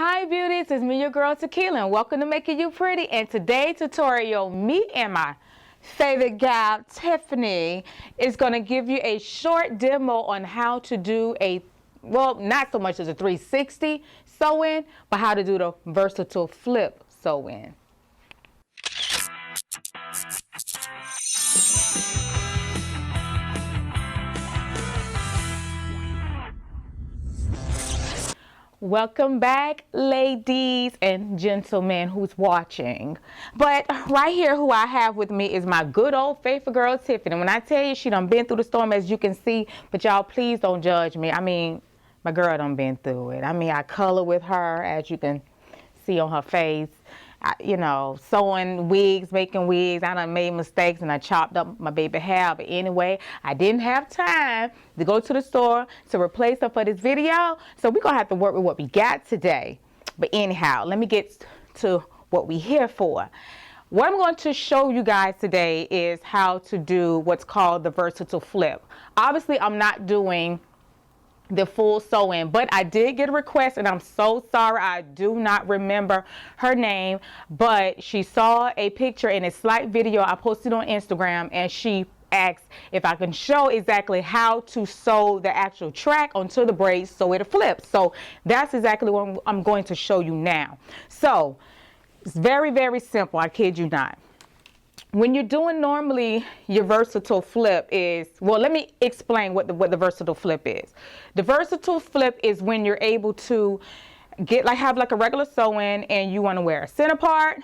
Hi beauties, it's me your girl Tequila and welcome to Making You Pretty. And today's tutorial, me and my favorite gal Tiffany is going to give you a short demo on how to do a, well, not so much as a 360 sew-in, but how to do the versatile flip sew-in. Welcome back, ladies and gentlemen who's watching. But right here, who I have with me is my good old faithful girl, Tiffany. When I tell you she done been through the storm, as you can see, but y'all please don't judge me. I mean, my girl done been through it. I mean, I color with her, as you can see on her face. You know, sewing wigs, making wigs. I done made mistakes and I chopped up my baby hair. But anyway, I didn't have time to go to the store to replace her for this video. So we're going to have to work with what we got today. But anyhow, let me get to what we're here for. What I'm going to show you guys today is how to do what's called the versatile flip. Obviously, I'm not doing the full sew-in, but I did get a request and I'm so sorry, I do not remember her name, but she saw a picture in a slight video I posted on Instagram and she asked if I can show exactly how to sew the actual track onto the braids so it flips. So that's exactly what I'm going to show you now. So it's very, very simple, I kid you not. When you're doing normally your versatile flip is, well, let me explain what the versatile flip is. The versatile flip is when you're able to have like a regular sew-in and you want to wear a center part,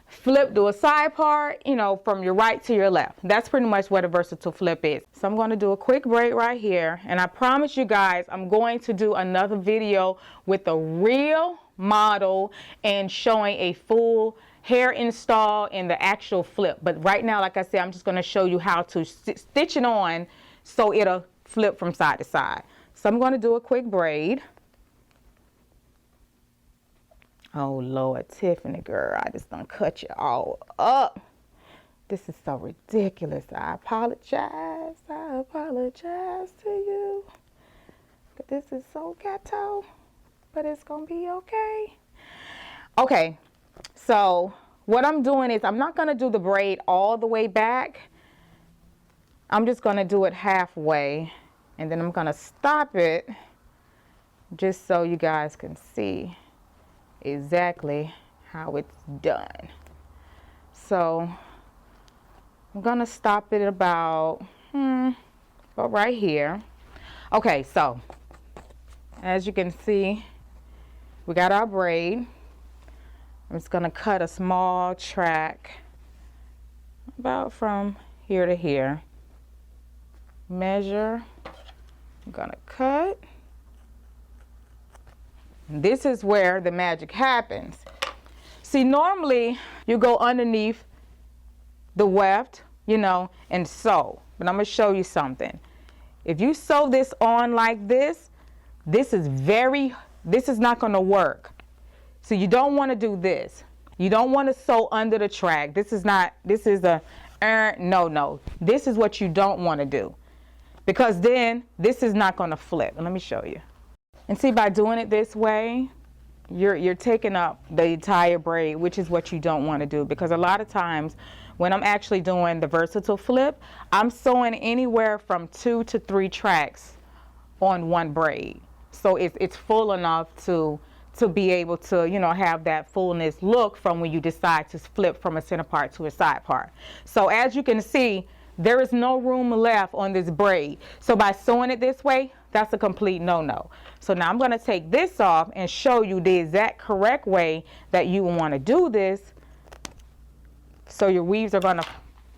flip, do a side part, you know, from your right to your left. That's pretty much what a versatile flip is. So I'm going to do a quick braid right here. And I promise you guys, I'm going to do another video with a real model and showing a full hair install in the actual flip. But right now, like I said, I'm just going to show you how to stitch it on so it'll flip from side to side. So I'm going to do a quick braid. Oh Lord, Tiffany girl, I just done cut you all up. This is so ridiculous. I apologize. I apologize to you. This is so ghetto, but it's going to be okay. Okay. So what I'm doing is I'm not going to do the braid all the way back. I'm just going to do it halfway and then I'm going to stop it just so you guys can see exactly how it's done. So I'm going to stop it about right here. Okay, so as you can see, we got our braid. I'm just going to cut a small track about from here to here. Measure. I'm going to cut. This is where the magic happens. See, normally you go underneath the weft, you know, and sew. But I'm going to show you something. If you sew this on like this, this is not going to work. So you don't want to do this. You don't want to sew under the track. This is no. This is what you don't want to do. Because then this is not going to flip. Let me show you. And see, by doing it this way, you're taking up the entire braid, which is what you don't want to do. Because a lot of times when I'm actually doing the versatile flip, I'm sewing anywhere from 2 to 3 tracks on one braid. So it's full enough to be able to, you know, have that fullness look from when you decide to flip from a center part to a side part. So as you can see, there is no room left on this braid. So by sewing it this way, that's a complete no-no. So now I'm going to take this off and show you the exact correct way that you want to do this so your weaves are going to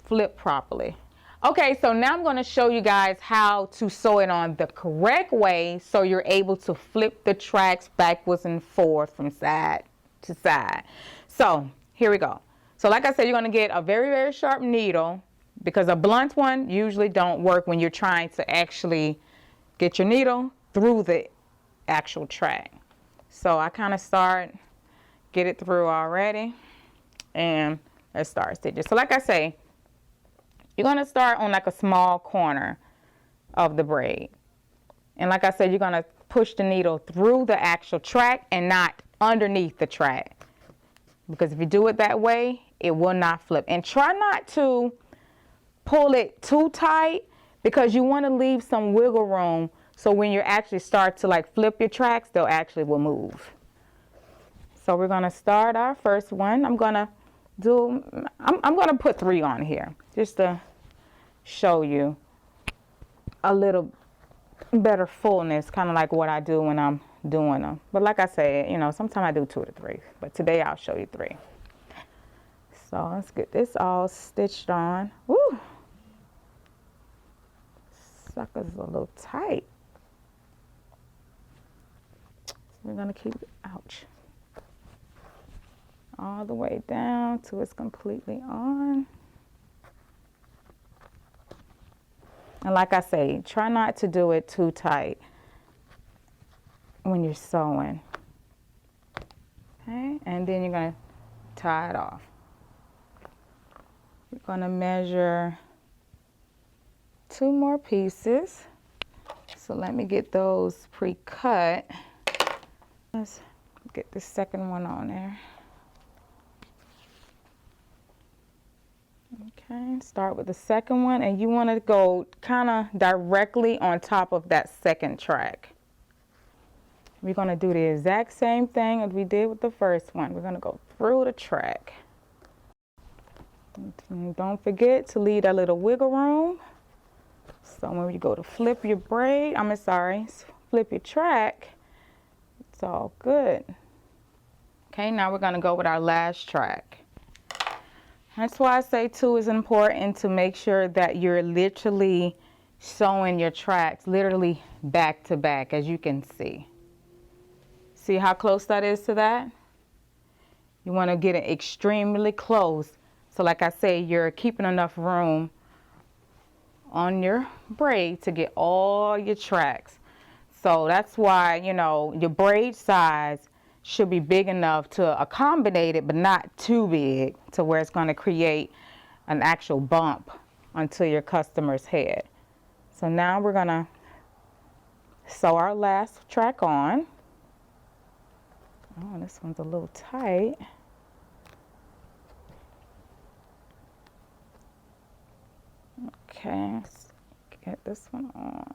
flip properly. Okay, so now I'm going to show you guys how to sew it on the correct way so you're able to flip the tracks backwards and forth from side to side. So here we go. So like I said, you're going to get a very, very sharp needle because a blunt one usually don't work when you're trying to actually get your needle through the actual track. So I kind of get it through already and let's start stitching. So like I say, you're going to start on like a small corner of the braid. And like I said, you're going to push the needle through the actual track and not underneath the track. Because if you do it that way, it will not flip. And try not to pull it too tight, because you want to leave some wiggle room, so when you actually start to like flip your tracks, they'll actually will move. So we're going to start our first one. I'm going to put 3 on here just to show you a little better fullness, kind of like what I do when I'm doing them. But like I said, you know, sometimes I do 2 to 3, but today I'll show you 3. So let's get this all stitched on. Woo! Sucker's a little tight. So we're gonna keep it, ouch, all the way down till it's completely on. And like I say, try not to do it too tight when you're sewing. Okay, and then you're gonna tie it off. You're gonna measure 2 more pieces. So let me get those pre-cut. Let's get the second one on there. Okay, start with the second one, and you want to go kind of directly on top of that second track. We're going to do the exact same thing as we did with the first one. We're going to go through the track. And don't forget to leave that little wiggle room. So when you go to flip your braid, flip your track, it's all good. Okay, now we're going to go with our last track. That's why I say too, it's important to make sure that you're literally sewing your tracks literally back to back, as you can see. See how close that is to that? You want to get it extremely close. So like I say, you're keeping enough room on your braid to get all your tracks. So that's why, you know, your braid size should be big enough to accommodate it, but not too big to where it's going to create an actual bump onto your customer's head. So now we're going to sew our last track on. Oh, this one's a little tight. Okay, let's get this one on.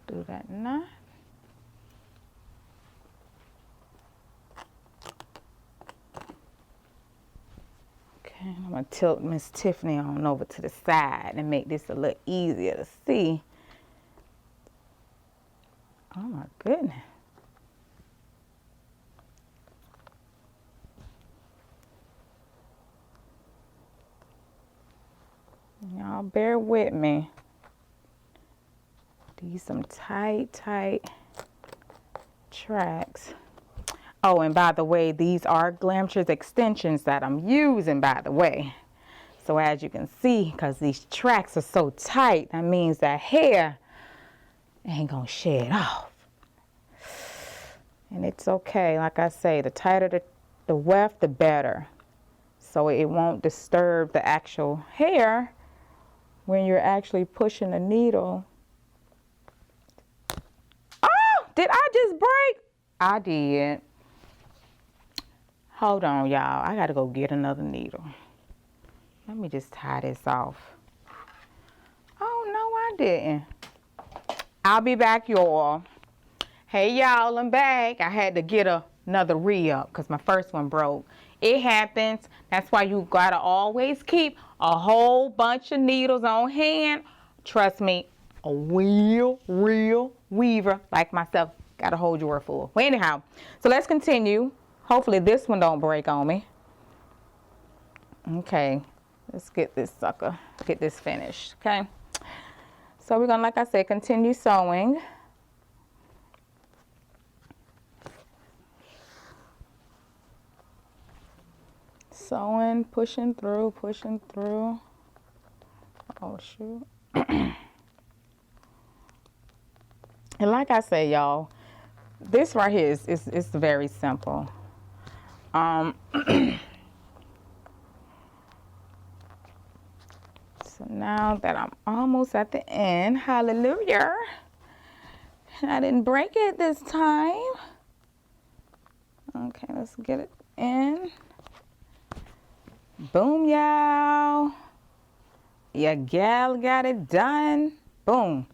Do that knot. Okay, I'm gonna tilt Miss Tiffany on over to the side and make this a little easier to see. Oh my goodness. Y'all bear with me. These some tight tracks. Oh, and by the way, these are Glamtress extensions that I'm using, by the way. So as you can see, because these tracks are so tight, that means that hair ain't gonna shed off. And it's okay, like I say, the tighter the weft, the better. So it won't disturb the actual hair when you're actually pushing the needle. Oh, did I just break? I did. Hold on, y'all. I gotta go get another needle. Let me just tie this off. Oh, no, I didn't. I'll be back, y'all. Hey, y'all, I'm back. I had to get another re-up because my first one broke. It happens. That's why you gotta always keep a whole bunch of needles on hand. Trust me, a real weaver like myself gotta hold your full. Well, anyhow, so let's continue. Hopefully this one don't break on me. Okay, let's get this sucker, get this finished, okay? So we're gonna, like I said, continue sewing. Sewing, pushing through. Oh, shoot. And like I say, y'all, this right here is very simple. So now now that I'm almost at the end, hallelujah, I didn't break it this time. Okay, let's get it in. Boom, y'all. Your gal got it done. Boom.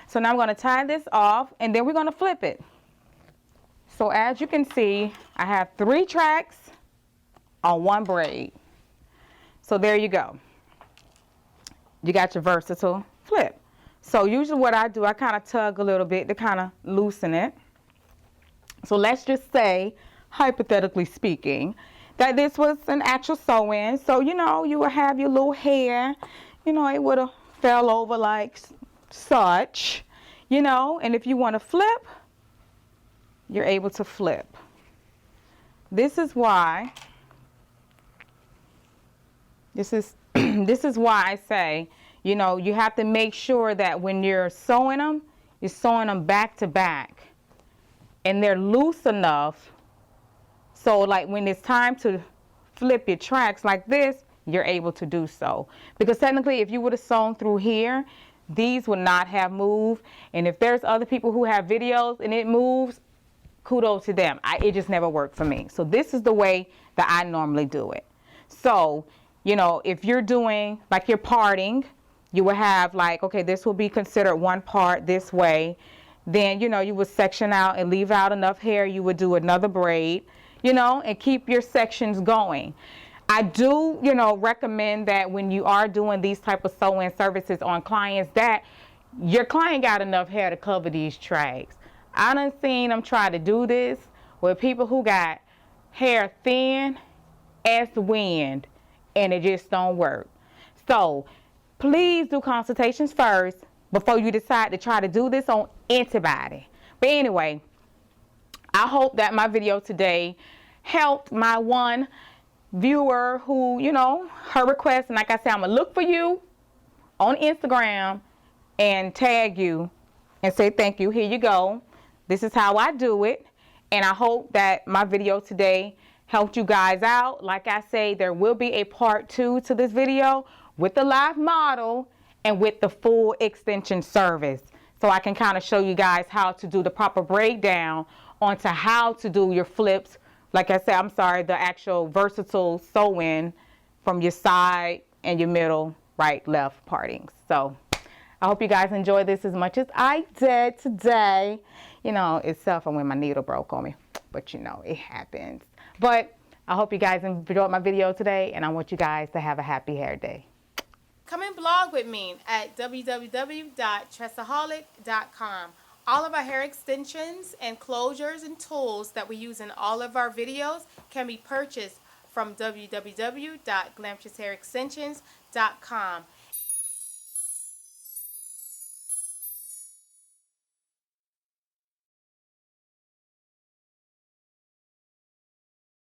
So now I'm going to tie this off, and then we're going to flip it. So as you can see, I have 3 tracks on 1 braid. So there you go. You got your versatile flip. So usually what I do, I kind of tug a little bit to kind of loosen it. So let's just say, hypothetically speaking, that this was an actual sew-in. So, you know, you would have your little hair, you know, it would have fell over like such, you know, and if you want to flip, you're able to flip. This is why, this is why I say, you know, you have to make sure that when you're sewing them, you're sewing them back to back. And they're loose enough so like when it's time to flip your tracks like this, you're able to do so. Because technically if you would have sewn through here, these would not have moved. And if there's other people who have videos and it moves, kudos to them. It just never worked for me. So this is the way that I normally do it. So, you know, if you're doing like you're parting, you will have like, okay, this will be considered one part this way. Then, you know, you would section out and leave out enough hair. You would do another braid, you know, and keep your sections going. I do, you know, recommend that when you are doing these type of sew-in services on clients, that your client got enough hair to cover these tracks. I done seen them try to do this with people who got hair thin as wind, and it just don't work. So please do consultations first before you decide to try to do this on anybody. But anyway, I hope that my video today helped my one viewer who, you know, her request. And like I said, I'm going to look for you on Instagram and tag you and say thank you. Here you go. This is how I do it. And I hope that my video today helped you guys out. Like I say, there will be a part 2 to this video with the live model and with the full extension service. So I can kind of show you guys how to do the proper breakdown onto how to do your flips. Like I said, I'm sorry, the actual versatile sew-in from your side and your middle, right, left partings. So I hope you guys enjoy this as much as I did today. You know, it's tough when my needle broke on me, but you know, it happens. But I hope you guys enjoyed my video today, and I want you guys to have a happy hair day. Come and blog with me at www.tressaholic.com. All of our hair extensions and closures and tools that we use in all of our videos can be purchased from www.glamoroushairextensions.com.